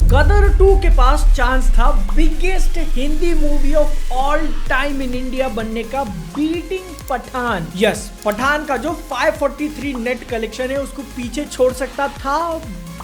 गदर 2 के पास चांस था biggest Hindi movie of all time in India बनने का, बीटिंग पठान। यस, पठान का जो 543 नेट कलेक्शन है उसको पीछे छोड़ सकता था,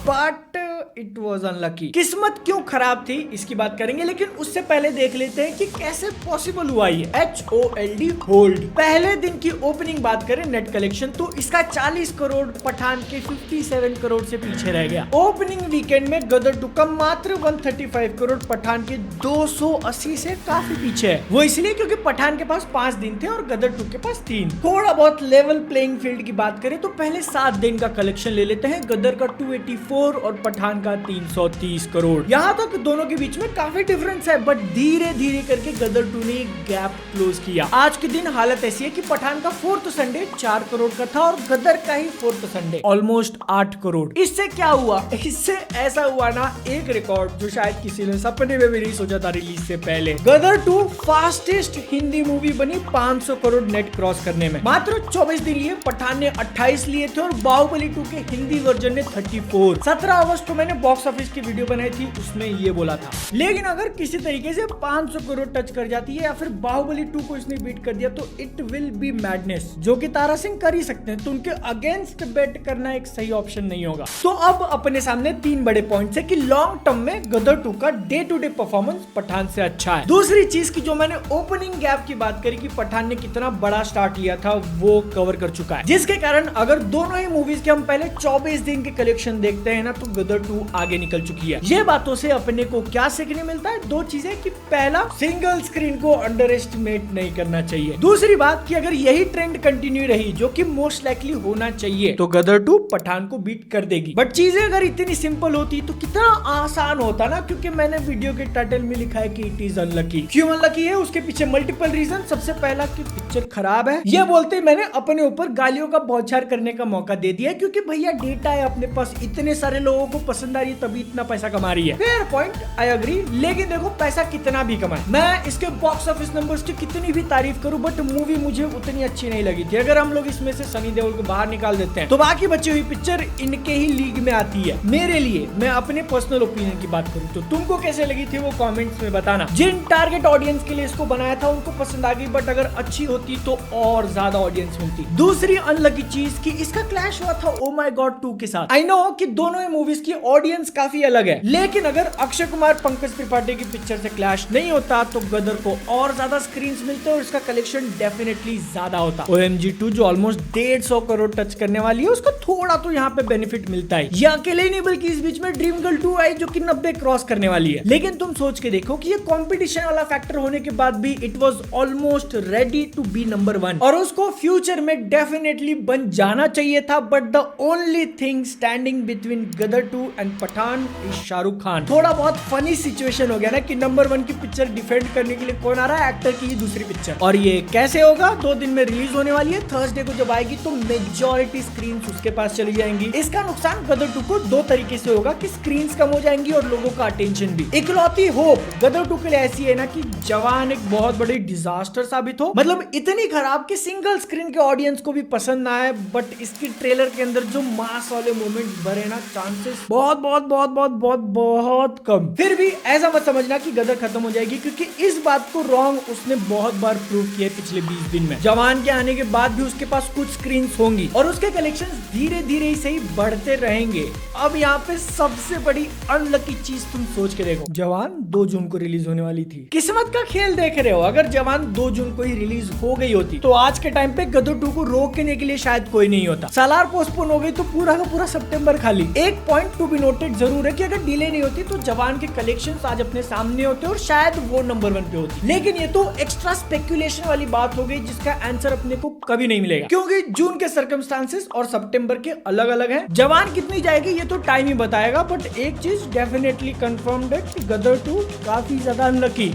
बट इट वॉज अनलकी। किस्मत क्यों खराब थी इसकी बात करेंगे, लेकिन उससे पहले देख लेते हैं कि कैसे पॉसिबल हुआ ये HOLD होल्ड। पहले दिन की ओपनिंग बात करें नेट कलेक्शन तो इसका 40 करोड़ पठान के 57 करोड़ से पीछे रह गया। ओपनिंग वीकेंड में गदर 2 का मात्र 135 करोड़ पठान के 280 से काफी पीछे है। वो इसलिए क्योंकि पठान के पास 5 दिन थे और गदर 2 के पास 3। थोड़ा बहुत लेवल प्लेइंग फील्ड की बात करें तो पहले 7 दिन का कलेक्शन ले लेते हैं। गदर का 284 और पठान का 330 करोड़। यहाँ तक दोनों के बीच में काफी डिफरेंस है, बट धीरे धीरे करके गदर 2 ने गैप क्लोज किया। आज के दिन हालत ऐसी है कि पठान का 4th संडे 4 करोड़ का था और गदर का ही 4th संडे ऑलमोस्ट 8 करोड़। इससे क्या हुआ? इससे ऐसा हुआ ना, एक रिकॉर्ड जो शायद किसी ने सपने में भी नहीं सोचा था रिलीज से पहले। गदर 2 फास्टेस्ट हिंदी मूवी बनी 500 करोड़ नेट क्रॉस करने में। मात्र 24 दिन लिए पठान ने 28 लिए थे और बाहुबली 2 के हिंदी वर्जन ने 34। 17 अगस्त को मैंने बॉक्स ऑफिस की वीडियो बनाई थी, उसमें ये बोला था। लेकिन अगर किसी तरीके से 500 करोड़ टच कर जाती है या फिर बाहुबली 2 को इसने बीट कर दिया तो इट विल बी मैडनेस, जो कि तारा सिंह कर ही सकते हैं। तो उनके अगेंस्ट बेट करना एक सही ऑप्शन नहीं होगा। तो अब अपने सामने 3 बड़े पॉइंट्स है कि लॉन्ग टर्म में गदर 2 का day to day performance Pathaan से अच्छा है। दूसरी चीज की जो मैंने ओपनिंग गैप की बात करी कि पठान ने कितना बड़ा स्टार्ट लिया था वो कवर कर चुका है, जिसके कारण अगर दोनों ही मूवीज के हम पहले 24 दिन के कलेक्शन देखते हैं ना तो गदर 2 आगे निकल चुकी है। ये बातों से अपने को क्या सीखने मिलता है? 2 चीजें कि पहला, सिंगल स्क्रीन को अंडर एस्टिमेट नहीं करना चाहिए। दूसरी बात कि अगर यही ट्रेंड कंटिन्यू रही, जो कि मोस्ट लाइकली होना चाहिए, तो गदर 2 पठान को बीट कर देगी। बट चीजें अगर इतनी सिंपल होती तो कितना आसान होता ना, क्योंकि मैंने वीडियो के टाइटल में लिखा है कि इट इज अनलकी। क्यों अनलकी है? उसके पीछे मल्टीपल रीजन। सबसे पहला कि पिक्चर खराब है। ये बोलते मैंने अपने ऊपर गालियों का बौछार करने का मौका दे दिया, क्योंकि भैया डेटा है अपने पास, इतने सारे लोगों को पसंद आ रही है तभी इतना पैसा कमा रही है। Fair point, I agree. लेकिन देखो पैसा कितना भी कमाए, मैं इसके बॉक्स ऑफिस नंबर्स की कितनी भी तारीफ करूं, बट मूवी मुझे उतनी अच्छी नहीं लगी थी। अगर हम लोग इसमें से सनी देओल को बाहर निकाल देते हैं तो बाकी बची हुई पिक्चर इनके ही लीग में आती है। मेरे लिए, मैं अपने पर्सनल ओपिनियन की बात करूं तो तुमको कैसे लगी थी वो कमेंट्स में बताना। जिन टारगेट ऑडियंस के लिए इसको बनाया था उनको पसंद आ गई, बट अगर अच्छी होती तो और ज्यादा ऑडियंस मिलती। दूसरी अनलकी चीज कि इसका क्लैश हुआ था ओ माय गॉड 2 के साथ। आई नो कि दोनों ही मूवीज की ऑडियंस काफी अलग है, लेकिन अगर अक्षय कुमार पंकज त्रिपाठी की पिक्चर से क्लैश नहीं होता तो गदर को और ज्यादा स्क्रीन्स मिलते और इसका कलेक्शन डेफिनेटली ज्यादा होता। OMG 2 जो ऑलमोस्ट 150 करोड़ टच करने वाली है, उसको थोड़ा तो यहाँ पे बेनिफिट मिलता है। ये अकेले ही नहीं बल्कि इस बीच में ड्रीम गर्ल 2 आई जो कि 90 क्रॉस करने वाली है। लेकिन तुम सोच के देखो कि ये कंपटीशन वाला फैक्टर होने के बाद भी it was almost ready to be number 1 और उसको फ्यूचर में डेफिनेटली बन जाना चाहिए था। But the only thing standing between Gadar 2 and Pathaan is Shah Rukh Khan. थोड़ा बहुत फनी सिचुएशन हो गया ना कि नंबर 1 की पिक्चर डिफेंड करने के लिए कौन आ रहा है? एक्टर की ही दूसरी पिक्चर। और ये कैसे होगा? 2 दिन में रिलीज होने वाली है। थर्सडे को जब आएगी तो मेजॉरिटी स्क्रीन उसके पास चली जाएंगी। इसका नुकसान गदर 2 को 2 तरीके से होगा कि स्क्रीन कम हो जाएंगी और लोगों का अटेंशन भी। इकलौती होप गदर 2 के लिए ऐसी है ना कि जवान एक बहुत बड़ी डिजास्टर साबित हो, मतलब इतनी खराब कि सिंगल स्क्रीन के ऑडियंस को भी पसंद ना आए। बट इसकी ट्रेलर के अंदर जो मास वाले मोमेंट भरे ना, चांसेस बहुत बहुत बहुत बहुत बहुत बहुत कम। फिर भी ऐसा मत समझना कि गदर खत्म हो जाएगी, क्योंकि इस बात को रॉन्ग उसने बहुत बार प्रूव किया पिछले 20 दिन में। जवान के आने के बाद भी उसके पास कुछ स्क्रीन्स होंगी और उसके कलेक्शंस धीरे धीरे ही सही बढ़ते रहेंगे। अब यहाँ पे सबसे बड़ी अनलकी चीज तुम सोच के देखो, जवान 2 जून को रिलीज होने वाली थी। किस्मत का खेल देख रहे हो, अगर जवान 2 जून को ही रिलीज हो गई होती तो आज के टाइम पे गदर 2 को रोकने के लिए शायद कोई नहीं होता। सालार पोस्टपोन हो गई तो पूरा का पूरा सितंबर खाली। एक पॉइंट टू बी नोटेड जरूर है कि अगर डिले नहीं होती तो जवान के कलेक्शंस आज अपने सामने होते और शायद वो नंबर 1 पे होती। लेकिन ये तो एक्स्ट्रा स्पेकुलेशन वाली बात हो गई जिसका आंसर अपने को कभी नहीं मिलेगा, क्योंकि जून के सर्कमस्टांसेस और सितंबर के अलग अलग हैं। जवान कितनी जाएगी ये तो टाइम ही बताएगा, बट एक चीज डेफिनेटली कंफर्म्ड है कि गदर 2 काफी ज्यादा अनलकी।